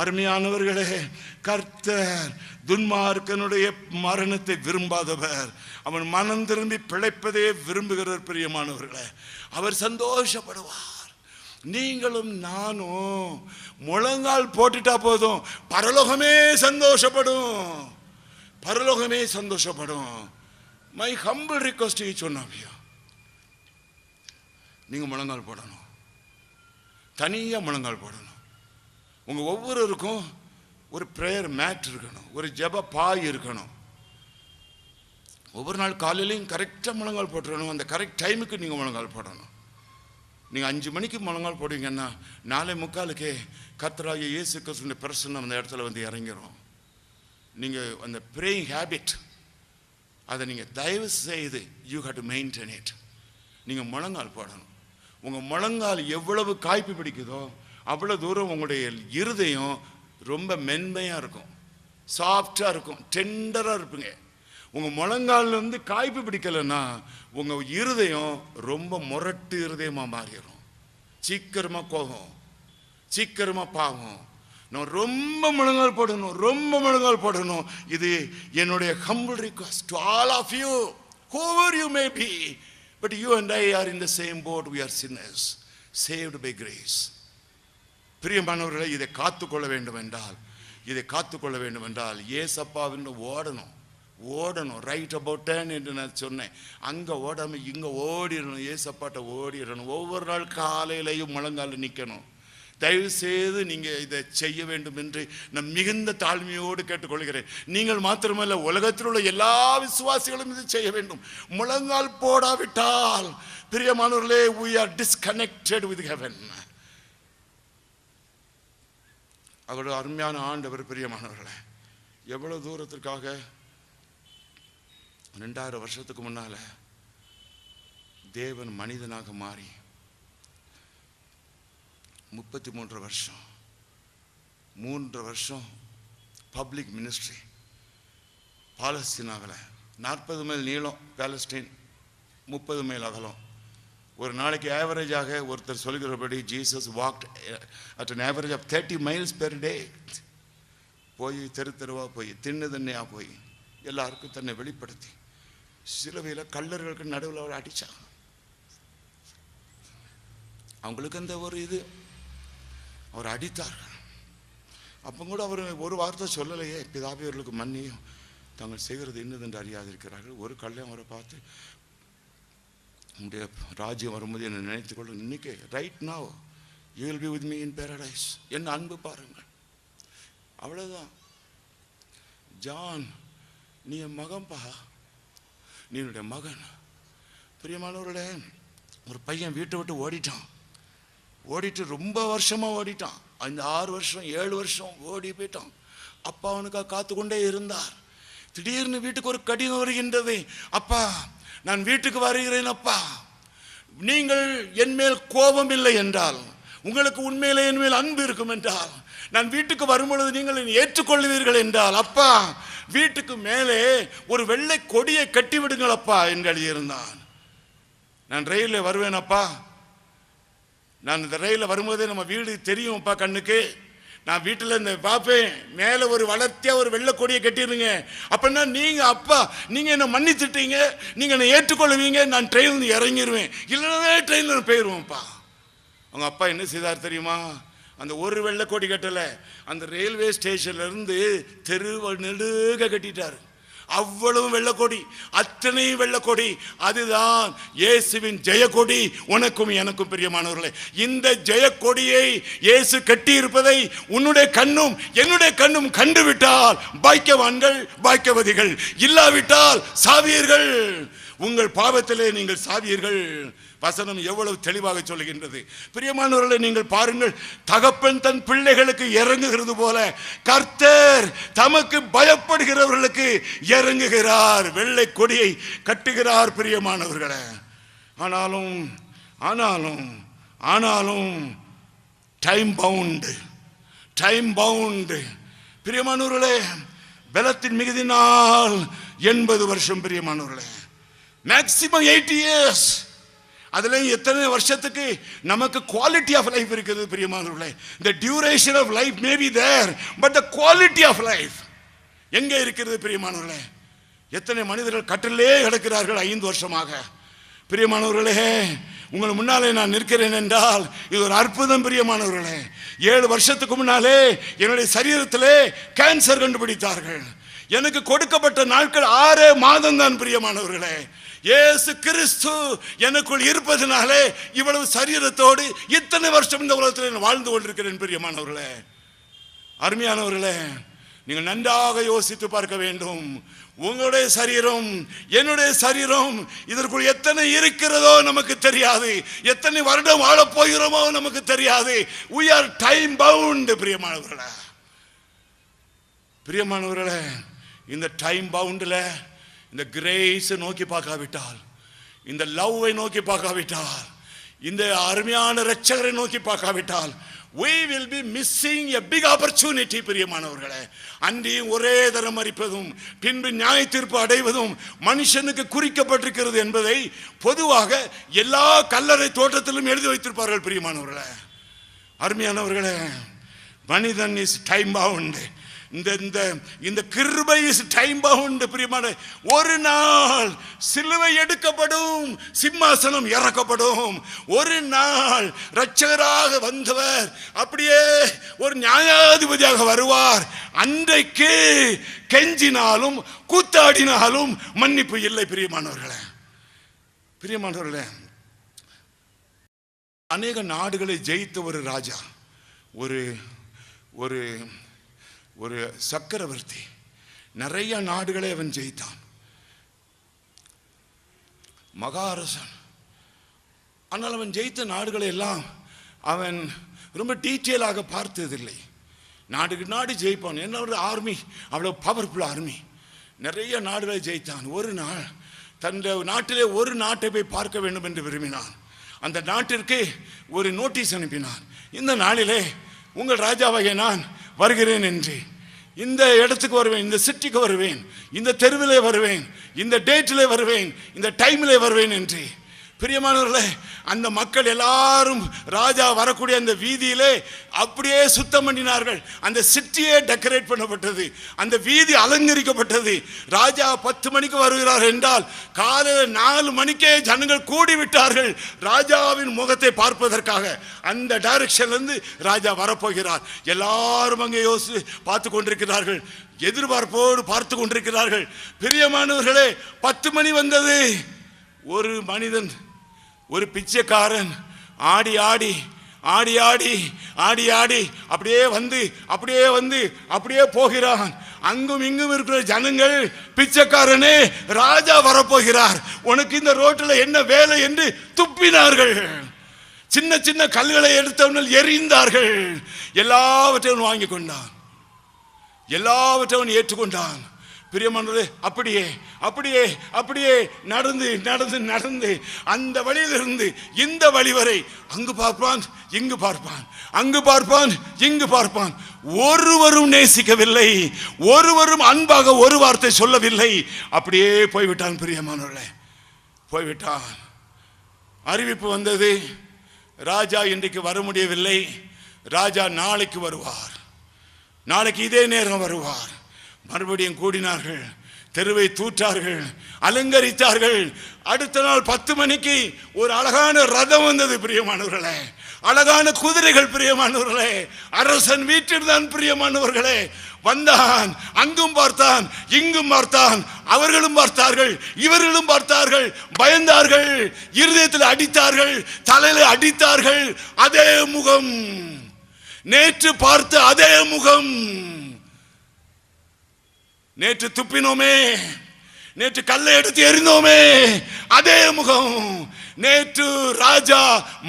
அருமையானவர்களே, கர்த்தர் துன்மார்க்கனுடைய மரணத்தை விரும்பாதவர். அவன் மனம் திரும்பி பிழைப்பதே விரும்புகிறார். பிரியமானவர்களே, அவர் சந்தோஷப்படுவார். நீங்களும் நானும் முழங்கால் போட்டுட்டா போதும், பரலோகமே சந்தோஷப்படும். பரலோகமே சந்தோஷப்படும். My humble request each one of you, நீங்க முழங்கால் போடணும். தனியா முழங்கால் போடணும். உங்க ஒவ்வொருவருக்கும் ஒரு பிரேயர் மேட் இருக்கணும், ஒரு ஜெப பாய் இருக்கணும். ஒவ்வொரு நாள் காலையிலையும் கரெக்டாக முழங்கால் போட்டுறணும். அந்த கரெக்ட் டைமுக்கு நீங்கள் முழங்கால் போடணும். நீங்கள் 5 மணிக்கு முழங்கால் போடுவீங்கன்னா 4:45 கர்த்தராகிய இயேசு கிறிஸ்துவின் பிரசன்னம் அந்த இடத்துல வந்து இறங்கிடும். நீங்கள் அந்த ப்ரேயிங் ஹேபிட் அதை நீங்கள் தயவு செய்து you have to maintain it. நீங்கள் முழங்கால் போடணும். உங்கள் முழங்கால் எவ்வளவு காய்ப்பு பிடிக்குதோ அவ்வளோ தூரம் உங்களுடைய இருதயம் ரொம்ப மென்மையாக இருக்கும், சாஃப்டாக இருக்கும், டெண்டராக இருப்பீங்க. உங்கள் முழங்கால் வந்து காய்ப்பு பிடிக்கலைன்னா உங்கள் இருதயம் ரொம்ப முரட்டு இருதயமாக மாறிடும். சீக்கிரமாக கோபம், சீக்கிரமாக பாவம். நான் ரொம்ப முழங்கால் போடணும், ரொம்ப முழங்கால் போடணும். இது என்னுடைய humble request to all of you, whoever you may be, but you and I are in the same boat. We are sinners saved by grace. பிரியமானவர்களை, இதை காத்துக்கொள்ள வேண்டும் என்றால், இதை காத்துக்கொள்ள வேண்டும் என்றால் ஏசப்பாவின் ஓடணும். ரைட் அபவுட் 10 என்று நான் சொன்னேன். அங்கே ஓடாமல் இங்கே ஓடிடணும், ஏசப்பாட்ட ஓடிடணும். ஒவ்வொரு நாள் காலையிலையும் முழங்கால நிற்கணும். தயவு செய்து நீங்கள் இதை செய்ய வேண்டும் என்று நான் மிகுந்த தாழ்மையோடு கேட்டுக்கொள்கிறேன். நீங்கள் மாத்திரமல்ல, உலகத்தில் உள்ள எல்லா விசுவாசிகளும் இதை செய்ய வேண்டும். முழங்கால் போடாவிட்டால் பிரியமானவர்களே, we are disconnected with heaven. அவருடைய அருமையான ஆண்டவர் பிரியமானவர்களே, எவ்வளவு தூரத்திற்காக 2000 வருஷத்துக்கு முன்னால தேவன் மனிதனாக மாறி 33 வருஷம் 3 வருஷம் பப்ளிக் மினிஸ்ட்ரி பாலஸ்தீனாவில் 40 மைல் நீளம் பாலஸ்தீன், 30 மைல் அகலம். ஒரு நாளைக்கு ஆவரேஜாக ஒருத்தர் சொல்கிறபடி Jesus walked at an average of 30 miles per day. போய் தெருவாக போய் திண்ணையாக போய் எல்லாருக்கும் தன்னை வெளிப்படுத்தி சிலுவையில் கல்லர்களுக்கு நடுவில் அவர் அடித்தாங்க. அவங்களுக்கு அந்த ஒரு இது அவர் அடித்தார்கள். அப்போ கூட அவர் ஒரு வார்த்தை சொல்லலையே, பிதாபியர்களுக்கு மன்னியும் தாங்கள் செய்கிறது இன்னதென்று அறியாதிருக்கிறார்கள். ஒரு கல்யாணம் அவரை பார்த்து, உங்களுடைய ராஜ்யம் வரும்போது என்னை நினைத்துக்கொள்ள, இன்னைக்கு right now you will be with me in paradise. என்ன அன்பு பாருங்கள், அவ்வளோதான். ஜான், நீ என் மகன்பா, நீ என்னுடைய மகன். பிரியமானவர்களே, ஒரு பையன் வீட்டை விட்டு ஓடிட்டு ரொம்ப வருஷமாக ஓடிட்டான். 6 வருஷம் 7 வருஷம் ஓடி போயிட்டான். அப்பா அவனுக்காக காத்து கொண்டே இருந்தார். திடீர்னு வீட்டுக்கு ஒரு கடிதம் வருகின்றது. அப்பா, நான் வீட்டுக்கு வருகிறேன் அப்பா. நீங்கள் என் மேல் கோபம் இல்லை என்றால், உங்களுக்கு உண்மையிலே என் மேல் அன்பு இருக்கும் என்றால், நான் வீட்டுக்கு வரும்பொழுது நீங்கள் என்னை ஏற்றுக்கொள்வீர்கள் என்றால், அப்பா வீட்டுக்கு மேலே ஒரு வெள்ளை கொடியை கட்டி விடுங்கள் அப்பா என்று எழுதியிருந்தான். நான் ரயிலில் வருவேன் அப்பா. நான் இந்த ரயிலில் வரும்போதே நம்ம வீடு தெரியும் அப்பா கண்ணுக்கு. நான் வீட்டில் இந்த பார்ப்பேன், மேலே ஒரு வளர்த்தியாக ஒரு வெள்ளை கொடியை கட்டிடுங்க. அப்படின்னா நீங்கள் அப்பா, நீங்கள் என்னை மன்னிச்சுட்டீங்க, நீங்கள் என்னை ஏற்றுக்கொள்வீங்க, நான் ட்ரெயினில் இறங்கிடுவேன், இல்லைனாவே ட்ரெயினில் போயிடுவோம்ப்பா. அவங்க அப்பா என்ன செய்தார் தெரியுமா? அந்த ஒரு வெள்ளை கொடி கட்டலை, அந்த ரயில்வே ஸ்டேஷன்லேருந்து தெரு நெடுக கட்டிட்டார். அவ்வளவு வெள்ளக்கொடி, அத்தனை வெள்ளக்கொடி. அதுதான் இயேசுவின் ஜெயக்கொடி. உனக்கும் எனக்கும் பிரியமானவர்களே, இந்த ஜெயக்கொடியை இயேசு கட்டி இருப்பதை உன்னுடைய கண்ணும் என்னுடைய கண்ணும் கண்டுவிட்டால் பாக்கியவான்கள், பாக்கியவதிகள். இல்லாவிட்டால் சாவியர்கள். உங்கள் பாவத்திலே நீங்கள் சாவியர்கள். வசனம் எவ்வளவு தெளிவாக சொல்லுகின்றது. பிரியமானவர்களை, நீங்கள் பாருங்கள், தகப்பன் தன் பிள்ளைகளுக்கு இறங்குகிறது போல கர்த்தர் தமக்கு பயப்படுகிறவர்களுக்கு இறங்குகிறார், வெள்ளை கொடியை கட்டுகிறார். பிரியமானவர்களே, ஆனாலும் ஆனாலும் ஆனாலும் டைம் பவுண்ட். பிரியமானவர்களே, பலத்தின் மிகுதினால் 80 வருஷம். பிரியமானவர்களே, மேக்சிமம் 80 years. அதுல எத்தனை வருஷத்துக்கு நமக்கு குவாலிட்டி ஆஃப் லைஃப் இருக்குது பிரியமானவர்களே. the duration of life may be there, but the quality of life எங்க இருக்கிறது பிரியமானவர்களே? எத்தனை மனிதர்கள் கட்டிலே கிடக்கிறார்கள் 5 வருஷமாக. பிரியமானவர்களே, உங்கள் முன்னாலே நான் நிற்கிறேன் என்றால் இது ஒரு அற்புதம் பிரியமானவர்களே. 7 வருஷத்துக்கு முன்னாலே என்னுடைய சரீரத்திலே கேன்சர் கண்டுபிடித்தார்கள். எனக்கு கொடுக்கப்பட்ட நாட்கள் 6 மாதம் தான் பிரியமானவர்களே. இயேசு கிறிஸ்து எனக்குள் இருப்பதனாலே இவ்வளவு சரீரத்தோடு இத்தனை வருஷம் இந்த உலகத்தில் வாழ்ந்து கொண்டிருக்கிறேன் பிரியமானவர்களே. அருமையானவர்களே, நீங்கள் நன்றாக யோசித்து பார்க்க வேண்டும். உங்களுடைய சரீரம் என்னுடைய சரீரம் இதற்குள் எத்தனை இருக்கிறதோ நமக்கு தெரியாது. எத்தனை வருடம் வாழப் போகிறோமோ நமக்கு தெரியாது. we are time bound பிரியமானவர்களே. பிரியமானவர்களே, இந்த டைம் பவுண்ட்ல இந்த கிரேஸ் நோக்கி பார்க்காவிட்டால், இந்த லவ்வை நோக்கி பார்க்காவிட்டால், இந்த அருமையான இரட்சகரை நோக்கி பார்க்காவிட்டால், we will be missing a big opportunity பிரியமானவர்களே. அன்றியும் ஒரே தரம் மரிப்பதும் பின்பு நியாய தீர்ப்பு அடைவதும் மனுஷனுக்கு குறிக்கப்பட்டிருக்கிறது என்பதை பொதுவாக எல்லா கல்லறை தோட்டத்திலும் எழுதி வைத்திருப்பார்கள் பிரியமானவர்களே. அருமையானவர்களே, மனிதன் இஸ் டைம் பவுண்ட். இந்த கிருபை இஸ் டைம் பவுண்ட் பிரியமான. ஒரு நாள் சிலுவை எடுக்கப்படும், சிம்மாசனம் இறக்கப்படும். ஒரு நாள் இரட்சகராக வந்தவர் அப்படியே ஒரு நியாயாதிபதியாக வருவார். அன்றைக்கு கெஞ்சினாலும் கூத்தாடினாலும் மன்னிப்பு இல்லை பிரியமானவர்களே. பிரியமானவர்களே, அநேக நாடுகளை ஜெயித்த ஒரு ராஜா, ஒரு ஒரு ஒரு சக்கரவர்த்தி, நிறைய நாடுகளை அவன் ஜெயித்தான், மகாரசன். ஆனால் அவன் ஜெயித்த நாடுகளை எல்லாம் அவன் ரொம்ப டீட்டெயிலாக பார்த்ததில்லை. நாடுக்கு நாடு ஜெயிப்பான். என்ன ஒரு ஆர்மி, அவ்வளோ பவர்ஃபுல் ஆர்மி, நிறைய நாடுகளை ஜெயித்தான். ஒரு நாள் தன் நாட்டிலே ஒரு நாட்டை போய் பார்க்க வேண்டும் என்று விரும்பினான். அந்த நாட்டிற்கு ஒரு நோட்டீஸ் அனுப்பினான். இந்த நாளிலே உங்கள் ராஜாவாகிய நான் வருகிறேன் என்று, இந்த இடத்துக்கு வருவேன், இந்த சிட்டிக்கு வருவேன், இந்த தெருவிலே வருவேன், இந்த டேட்டிலே வருவேன், இந்த டைமிலே வருவேன் என்று. பிரியமானவர்களே, அந்த மக்கள் எல்லாரும் ராஜா வரக்கூடிய அந்த வீதியிலே அப்படியே சுத்தம் பண்ணினார்கள். அந்த சிட்டியே டெக்கரேட் பண்ணப்பட்டது, அந்த வீதி அலங்கரிக்கப்பட்டது. ராஜா 10 மணிக்கு வருகிறார் என்றால் காலையில் 4 மணிக்கே ஜனங்கள் கூடிவிட்டார்கள் ராஜாவின் முகத்தை பார்ப்பதற்காக. அந்த டைரக்ஷன்லேருந்து ராஜா வரப்போகிறார். எல்லாரும் அங்கே பார்த்து கொண்டிருக்கிறார்கள், எதிர்பார்ப்போடு பார்த்து கொண்டிருக்கிறார்கள். பிரியமானவர்களே, 10 மணி வந்தது. ஒரு மனிதன், ஒரு பிச்சைக்காரன் ஆடி ஆடி ஆடி ஆடி ஆடி ஆடி அப்படியே வந்து அப்படியே வந்து அப்படியே போகிறான். அங்கும் இங்கும் இருக்கிற ஜனங்கள், பிச்சைக்காரனே ராஜா வரப்போகிறார், உனக்கு இந்த ரோட்டில் என்ன வேலை என்று துப்பினார்கள். சின்ன சின்ன கல்களை எடுத்தவர்கள் எறிந்தார்கள். எல்லாவற்றையும் வாங்கி கொண்டான், எல்லாவற்றையும் ஏற்றுக்கொண்டான். பிரியமானவர்களே, அப்படியே அப்படியே அப்படியே நடந்து நடந்து நடந்து அந்த வழியிலிருந்து இந்த வழி வரை அங்கு பார்ப்பான், இங்கு பார்ப்பான், அங்கு பார்ப்பான், இங்கு பார்ப்பான். ஒருவரும் நேசிக்கவில்லை, ஒருவரும் அன்பாக ஒரு வார்த்தை சொல்லவில்லை. அப்படியே போய்விட்டான் பிரியமானவர்களே, போய்விட்டான். அறிவிப்பு வந்தது, ராஜா இன்றைக்கு வர முடியவில்லை, ராஜா நாளைக்கு வருவார், நாளைக்கு இதே நேரம் வருவார். மறுபடியும் கூடினார்கள், தெருவை தூற்றார்கள், அலங்கரித்தார்கள். அடுத்த நாள் 10 மணிக்கு ஒரு அழகான ரதம் வந்தது பிரியமானவர்களே, அழகான குதிரைகள் பிரியமானவர்களே. அரசன் வீட்டில் தான் பிரியமானவர்களே வந்தான். அங்கும் பார்த்தான், இங்கும் பார்த்தான். அவர்களும் பார்த்தார்கள், இவர்களும் பார்த்தார்கள், பயந்தார்கள், இருதயத்தில் அடித்தார்கள், தலையில அடித்தார்கள். அதே முகம், நேற்று பார்த்த அதே முகம். நேற்று துப்பினோமே, நேற்று கல்லை எடுத்து எறிந்தோமே, அதே முகம். நேற்று ராஜா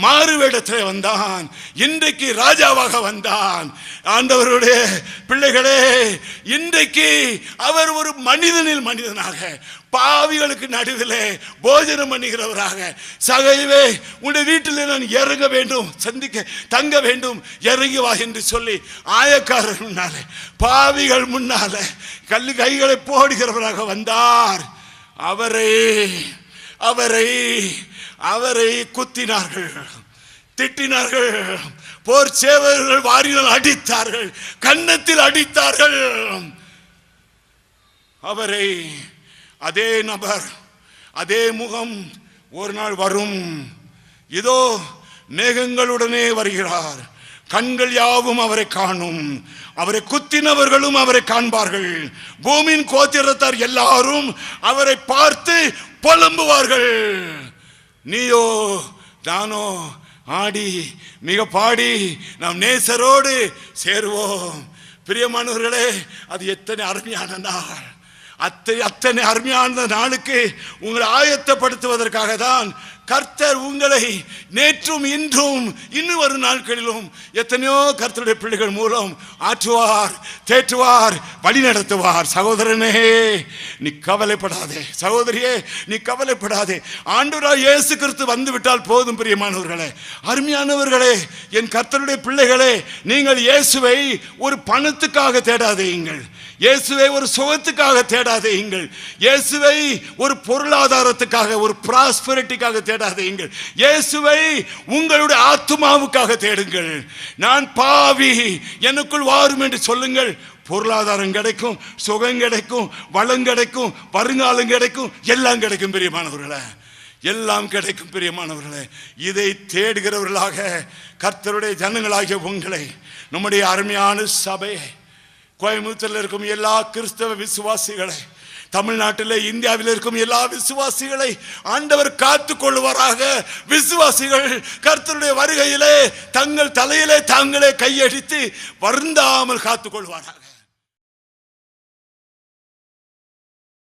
மாறுவேடத்தில் வந்தான், இன்றைக்கு ராஜாவாக வந்தான். ஆண்டவருடைய பிள்ளைகளே, இன்றைக்கு அவர் ஒரு மனிதனில் மனிதனாக, பாவிகளுக்கு நடுவிலே போஜனம் பண்ணுகிறவராக, சகைவே உன்னுடைய வீட்டில் நான் இறங்க வேண்டும், சந்திக்க தங்க வேண்டும், இறங்கி வா என்று சொல்லி ஆயக்காரர் முன்னாலே, பாவிகள் முன்னாலே கல்லு கைகளை போடுகிறவராக வந்தார். அவரை அவரை அவரை குத்தினார்கள், திட்டினார்கள், போர் சேவகர்கள் வாரினால் அடித்தார்கள், கன்னத்தில் அடித்தார்கள். அவரை அதே நபர், அதே முகம் ஒரு நாள் வரும், இதோ மேகங்களுடனே வருகிறார், கண்கள் யாவும் அவரை காணும், அவரை குத்தினவர்களும் அவரை காண்பார்கள், பூமியின் கோத்திரத்தார் எல்லாரும் அவரை பார்த்து புலம்புவார்கள். நீயோ நானோ ஆடி மிக பாடி நாம் நேசரோடு சேருவோம். பிரியமானவர்களே, அது எத்தனை அருமையான நாள்! அத்தனை அருமையான நாளுக்கு உங்களை ஆயத்தப்படுத்துவதற்காக தான் கர்த்தர் உங்களை நேற்றும் இன்றும் இன்னும் வரும் நாட்களிலும் எத்தனையோ கர்த்தருடைய பிள்ளைகள் மூலம் ஆற்றுவார், தேற்றுவார், வழி நடத்துவார். சகோதரனே, நீ கவலைப்படாதே. சகோதரியே, நீ கவலைப்படாதே. ஆண்டவராய் இயேசு கிறிஸ்து வந்து விட்டால் போதும். பிரியமானவர்களே, அருமையானவர்களே, என் கர்த்தருடைய பிள்ளைகளே, நீங்கள் இயேசுவை ஒரு பணத்துக்காக தேடாதீங்கள், இயேசுவை ஒரு சுகத்துக்காக தேடாதீங்கள், இயேசுவை ஒரு பொருளாதாரத்துக்காக, ஒரு பிராஸ்பரிட்டிக்காக தேடாதீங்கள், இயேசுவை உங்களுடைய ஆத்துமாவுக்காக தேடுங்கள். நான் பாவி, எனக்குள் வாரும் என்று சொல்லுங்கள். பொருளாதாரம் கிடைக்கும், சுகம் கிடைக்கும், வளம் கிடைக்கும், வருங்காலம் கிடைக்கும், எல்லாம் கிடைக்கும். பிரியமானவர்களே, எல்லாம் கிடைக்கும். பிரியமானவர்களே, இதை தேடுகிறவர்களாக கர்த்தருடைய ஜனங்களாகிய உங்களை, நம்முடைய அருமையான சபையை, கோயம்புத்தூரில் இருக்கும் எல்லா கிறிஸ்தவ விசுவாசிகளை, தமிழ்நாட்டில் இந்தியாவில் இருக்கும் எல்லா விசுவாசிகளை ஆண்டவர் காத்துக் கொள்வாராக. விசுவாசிகள் கர்த்தருடைய வருகையிலே தங்கள் தலையிலே தாங்களே கையடித்து வருந்தாமல் காத்துக் கொள்வாராக.